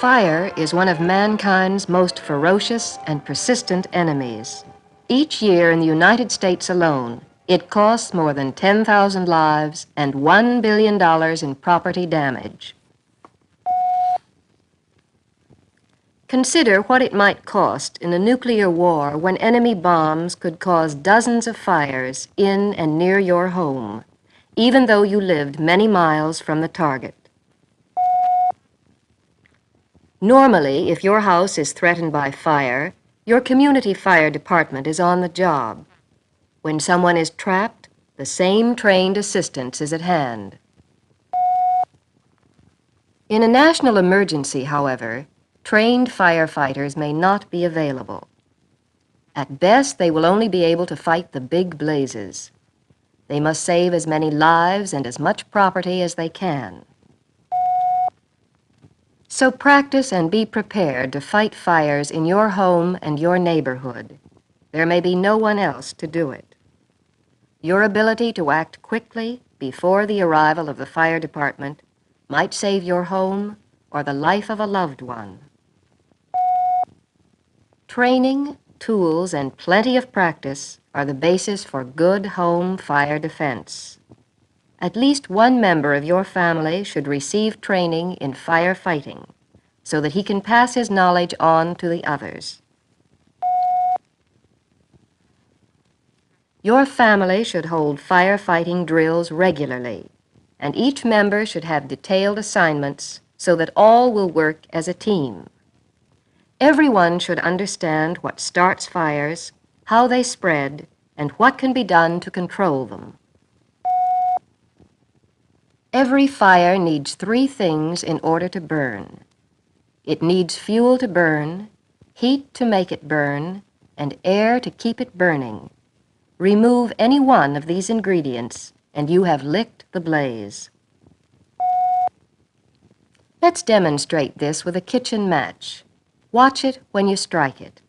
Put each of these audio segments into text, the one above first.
Fire is one of mankind's most ferocious and persistent enemies. Each year in the United States alone, it costs more than 10,000 lives and $1 billion in property damage. Consider what it might cost in a nuclear war when enemy bombs could cause dozens of fires in and near your home, even though you lived many miles from the target. Normally, if your house is threatened by fire, your community fire department is on the job. When someone is trapped, the same trained assistance is at hand. In a national emergency, however, trained firefighters may not be available. At best, they will only be able to fight the big blazes. They must save as many lives and as much property as they can. So practice and be prepared to fight fires in your home and your neighborhood. There may be no one else to do it. Your ability to act quickly before the arrival of the fire department might save your home or the life of a loved one. Training, tools, and plenty of practice are the basis for good home fire defense. At least one member of your family should receive training in firefighting so that he can pass his knowledge on to the others. Your family should hold firefighting drills regularly, and each member should have detailed assignments so that all will work as a team. Everyone should understand what starts fires, how they spread, and what can be done to control them. Every fire needs 3 things in order to burn. It needs fuel to burn, heat to make it burn, and air to keep it burning. Remove any one of these ingredients, and you have licked the blaze. Let's demonstrate this with a kitchen match. Watch it when you strike it.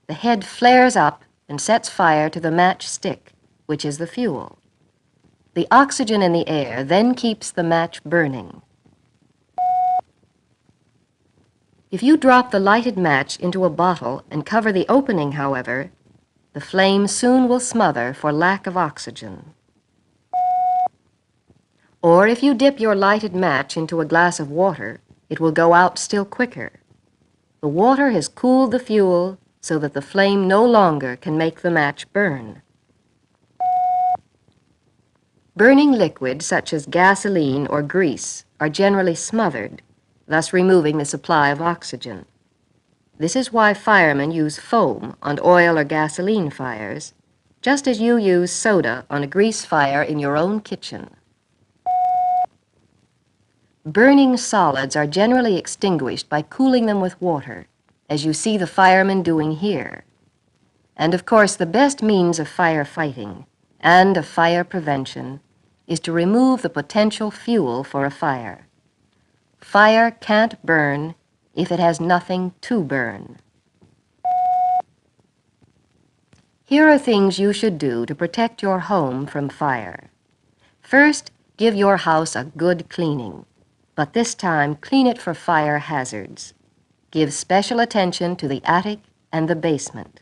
The head flares up and sets fire to the match stick, which is the fuel. The oxygen in the air then keeps the match burning. If you drop the lighted match into a bottle and cover the opening, however, the flame soon will smother for lack of oxygen. Or if you dip your lighted match into a glass of water, it will go out still quicker. The water has cooled the fuel so that the flame no longer can make the match burn. Burning liquids such as gasoline or grease are generally smothered, thus removing the supply of oxygen. This is why firemen use foam on oil or gasoline fires, just as you use soda on a grease fire in your own kitchen. Burning solids are generally extinguished by cooling them with water, as you see the firemen doing here. And of course, the best means of firefighting and of fire prevention is to remove the potential fuel for a fire. Fire can't burn if it has nothing to burn. Here are things you should do to protect your home from fire. First, give your house a good cleaning, but this time clean it for fire hazards. Give special attention to the attic and the basement.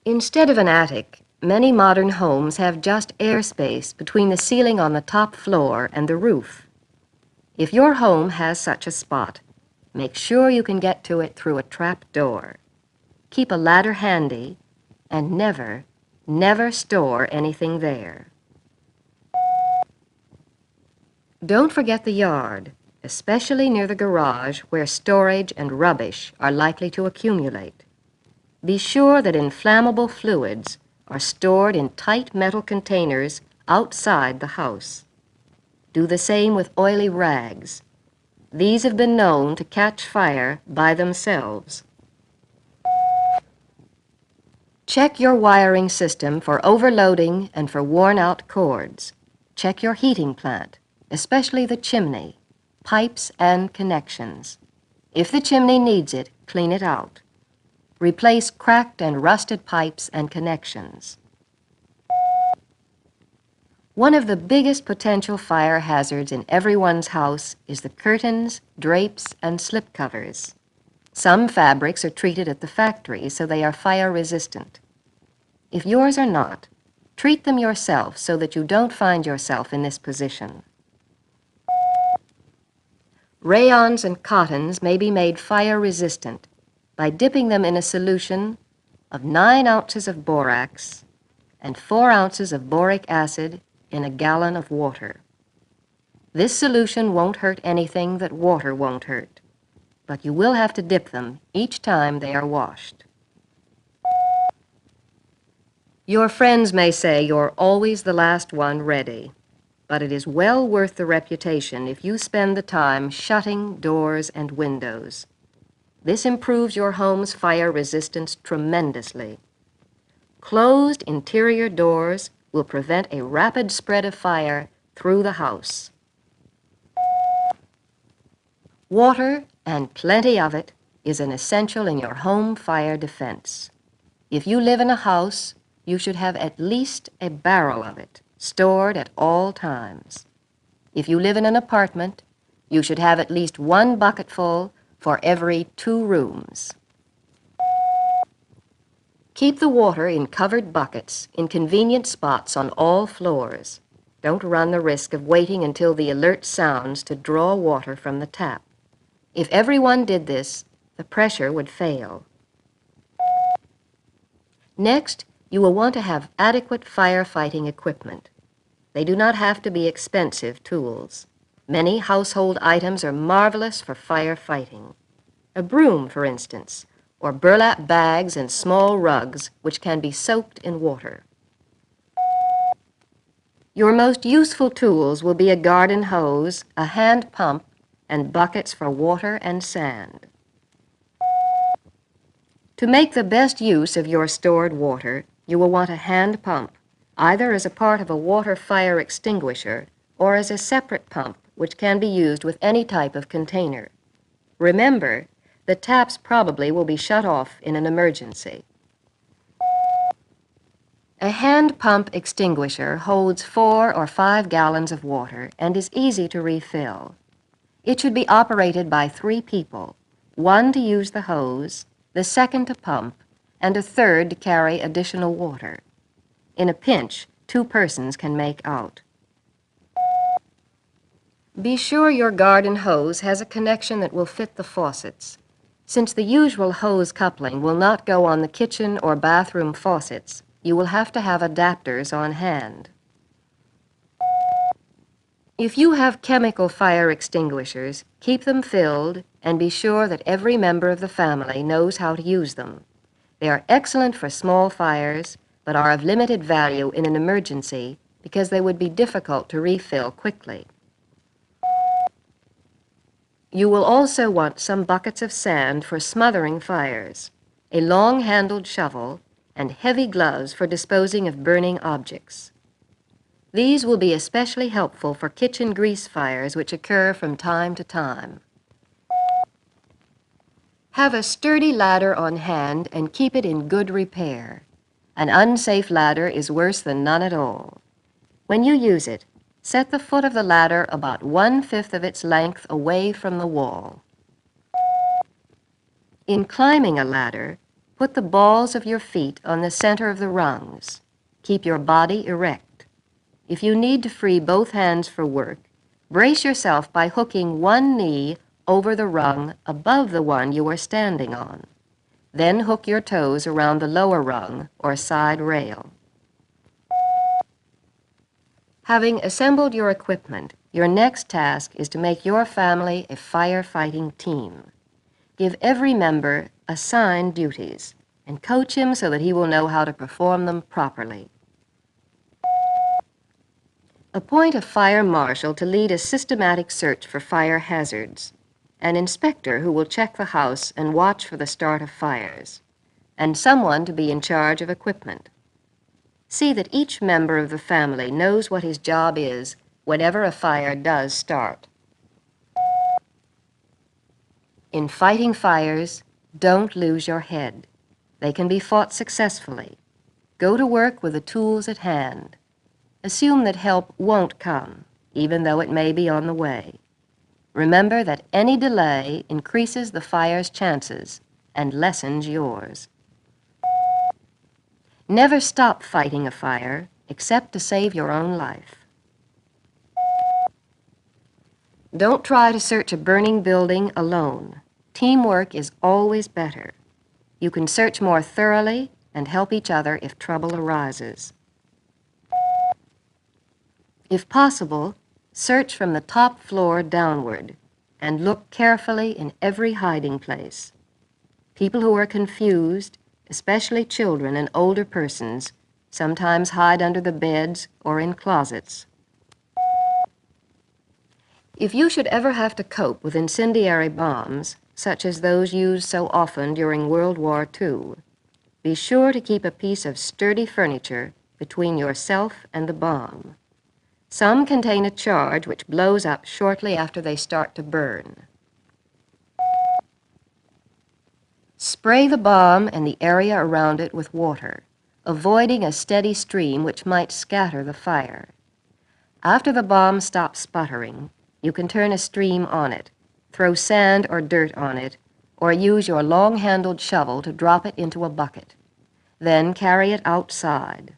Instead of an attic, many modern homes have just airspace between the ceiling on the top floor and the roof. If your home has such a spot, make sure you can get to it through a trap door. Keep a ladder handy and never, never store anything there. Don't forget the yard, especially near the garage where storage and rubbish are likely to accumulate. Be sure that inflammable fluids are stored in tight metal containers outside the house. Do the same with oily rags. These have been known to catch fire by themselves. Check your wiring system for overloading and for worn-out cords. Check your heating plant, especially the chimney, pipes and connections. If the chimney needs it, clean it out. Replace cracked and rusted pipes and connections. One of the biggest potential fire hazards in everyone's house is the curtains, drapes, and slipcovers. Some fabrics are treated at the factory so they are fire resistant. If yours are not, treat them yourself so that you don't find yourself in this position. Rayons and cottons may be made fire resistant by dipping them in a solution of 9 ounces of borax and 4 ounces of boric acid in a gallon of water. This solution won't hurt anything that water won't hurt, but you will have to dip them each time they are washed. Your friends may say you're always the last one ready, but it is well worth the reputation if you spend the time shutting doors and windows. This improves your home's fire resistance tremendously. Closed interior doors will prevent a rapid spread of fire through the house. Water, and plenty of it, is an essential in your home fire defense. If you live in a house, you should have at least a barrel of it stored at all times. If you live in an apartment, you should have at least 1 bucketful for every 2 rooms. Keep the water in covered buckets in convenient spots on all floors. Don't run the risk of waiting until the alert sounds to draw water from the tap. If everyone did this, the pressure would fail. Next, you will want to have adequate firefighting equipment. They do not have to be expensive tools. Many household items are marvelous for firefighting. A broom, for instance, or burlap bags and small rugs which can be soaked in water. Your most useful tools will be a garden hose, a hand pump, and buckets for water and sand. To make the best use of your stored water, you will want a hand pump, either as a part of a water fire extinguisher or as a separate pump which can be used with any type of container. Remember, the taps probably will be shut off in an emergency. A hand pump extinguisher holds 4 or 5 gallons of water and is easy to refill. It should be operated by 3 people, 1 to use the hose, the second to pump, and a third to carry additional water. In a pinch, 2 persons can make out. Be sure your garden hose has a connection that will fit the faucets. Since the usual hose coupling will not go on the kitchen or bathroom faucets, you will have to have adapters on hand. If you have chemical fire extinguishers, keep them filled and be sure that every member of the family knows how to use them. They are excellent for small fires, but are of limited value in an emergency because they would be difficult to refill quickly. You will also want some buckets of sand for smothering fires, a long-handled shovel, and heavy gloves for disposing of burning objects. These will be especially helpful for kitchen grease fires which occur from time to time. Have a sturdy ladder on hand and keep it in good repair. An unsafe ladder is worse than none at all. When you use it, set the foot of the ladder about 1/5 of its length away from the wall. In climbing a ladder, put the balls of your feet on the center of the rungs. Keep your body erect. If you need to free both hands for work, brace yourself by hooking one knee over the rung above the one you are standing on. Then hook your toes around the lower rung or side rail. Having assembled your equipment, your next task is to make your family a firefighting team. Give every member assigned duties and coach him so that he will know how to perform them properly. Appoint a fire marshal to lead a systematic search for fire hazards, an inspector who will check the house and watch for the start of fires, and someone to be in charge of equipment. See that each member of the family knows what his job is whenever a fire does start. In fighting fires, don't lose your head. They can be fought successfully. Go to work with the tools at hand. Assume that help won't come, even though it may be on the way. Remember that any delay increases the fire's chances and lessens yours. Never stop fighting a fire except to save your own life. Don't try to search a burning building alone. Teamwork is always better. You can search more thoroughly and help each other if trouble arises. If possible, search from the top floor downward and look carefully in every hiding place. People who are confused, especially children and older persons, sometimes hide under the beds or in closets. If you should ever have to cope with incendiary bombs, such as those used so often during World War II, be sure to keep a piece of sturdy furniture between yourself and the bomb. Some contain a charge which blows up shortly after they start to burn. Spray the bomb and the area around it with water, avoiding a steady stream which might scatter the fire. After the bomb stops sputtering, you can turn a stream on it, throw sand or dirt on it, or use your long-handled shovel to drop it into a bucket. Then carry it outside.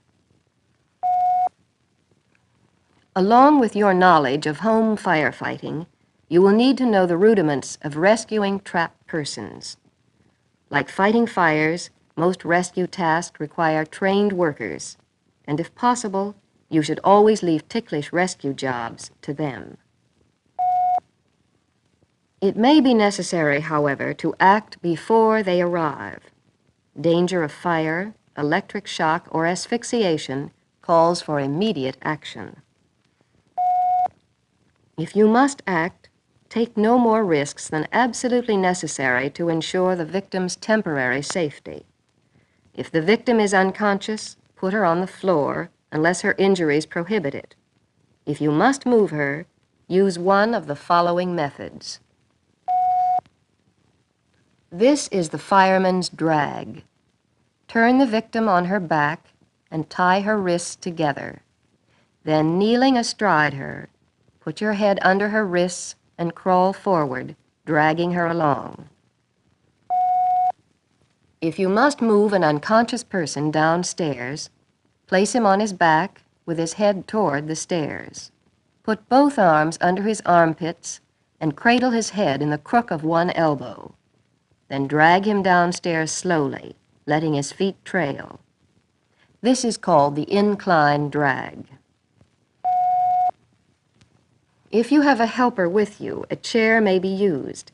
Along with your knowledge of home firefighting, you will need to know the rudiments of rescuing trapped persons. Like fighting fires, most rescue tasks require trained workers, and if possible, you should always leave ticklish rescue jobs to them. It may be necessary, however, to act before they arrive. Danger of fire, electric shock, or asphyxiation calls for immediate action. If you must act, take no more risks than absolutely necessary to ensure the victim's temporary safety. If the victim is unconscious, put her on the floor unless her injuries prohibit it. If you must move her, use one of the following methods. This is the fireman's drag. Turn the victim on her back and tie her wrists together. Then, kneeling astride her, put your head under her wrists and crawl forward, dragging her along. If you must move an unconscious person downstairs, place him on his back with his head toward the stairs. Put both arms under his armpits and cradle his head in the crook of one elbow. Then drag him downstairs slowly, letting his feet trail. This is called the incline drag. If you have a helper with you, a chair may be used.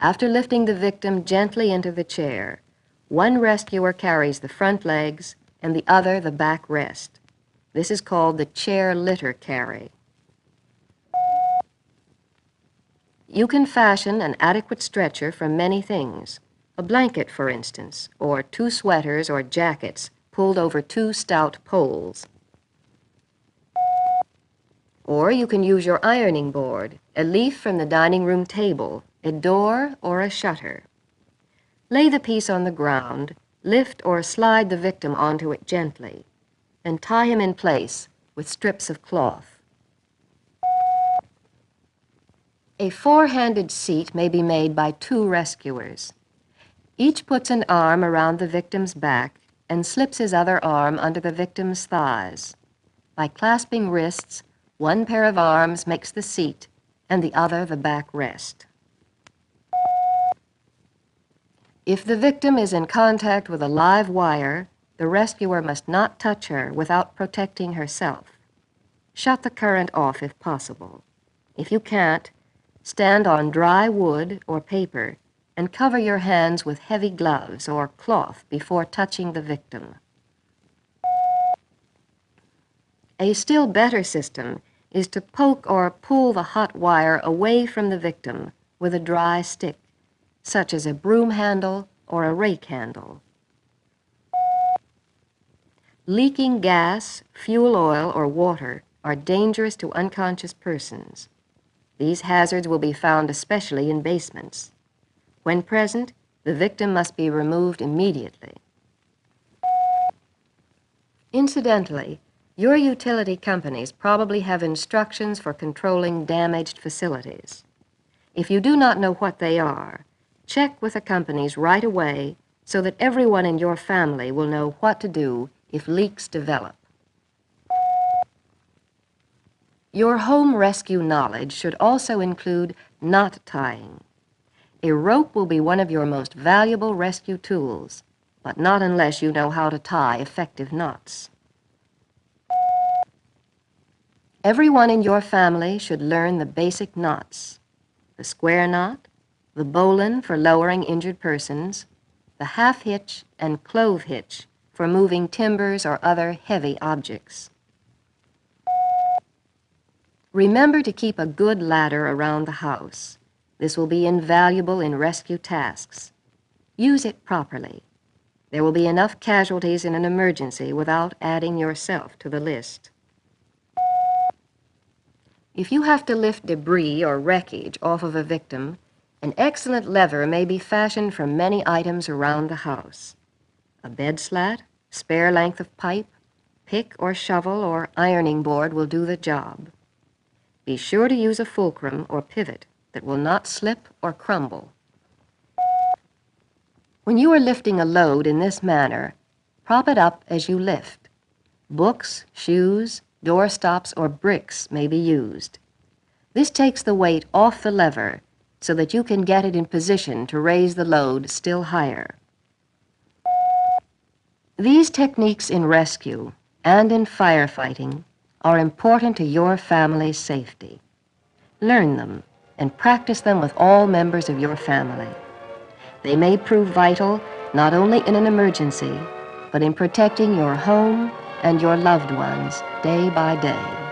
After lifting the victim gently into the chair, one rescuer carries the front legs and the other the back rest. This is called the chair litter carry. You can fashion an adequate stretcher from many things. A blanket, for instance, or 2 sweaters or jackets pulled over 2 stout poles. Or you can use your ironing board, a leaf from the dining room table, a door, or a shutter. Lay the piece on the ground, lift or slide the victim onto it gently, and tie him in place with strips of cloth. A 4-handed seat may be made by 2 rescuers. Each puts an arm around the victim's back and slips his other arm under the victim's thighs. By clasping wrists, one pair of arms makes the seat and the other the back rest. If the victim is in contact with a live wire, the rescuer must not touch her without protecting herself. Shut the current off if possible. If you can't, stand on dry wood or paper and cover your hands with heavy gloves or cloth before touching the victim. A still better system is to poke or pull the hot wire away from the victim with a dry stick, such as a broom handle or a rake handle. Leaking gas, fuel oil, or water are dangerous to unconscious persons. These hazards will be found especially in basements. When present, the victim must be removed immediately. Incidentally, Your utility companies probably have instructions for controlling damaged facilities. If you do not know what they are, check with the companies right away so that everyone in your family will know what to do if leaks develop. Your home rescue knowledge should also include knot tying. A rope will be one of your most valuable rescue tools, but not unless you know how to tie effective knots. Everyone in your family should learn the basic knots: the square knot, the bowline for lowering injured persons, the half hitch and clove hitch for moving timbers or other heavy objects. Remember to keep a good ladder around the house. This will be invaluable in rescue tasks. Use it properly. There will be enough casualties in an emergency without adding yourself to the list. If you have to lift debris or wreckage off of a victim, an excellent lever may be fashioned from many items around the house. A bed slat, spare length of pipe, pick or shovel or ironing board will do the job. Be sure to use a fulcrum or pivot that will not slip or crumble. When you are lifting a load in this manner, prop it up as you lift. Books, shoes, doorstops, or bricks may be used. This takes the weight off the lever so that you can get it in position to raise the load still higher. These techniques in rescue and in firefighting are important to your family's safety. Learn them and practice them with all members of your family. They may prove vital not only in an emergency, but in protecting your home and your loved ones day by day.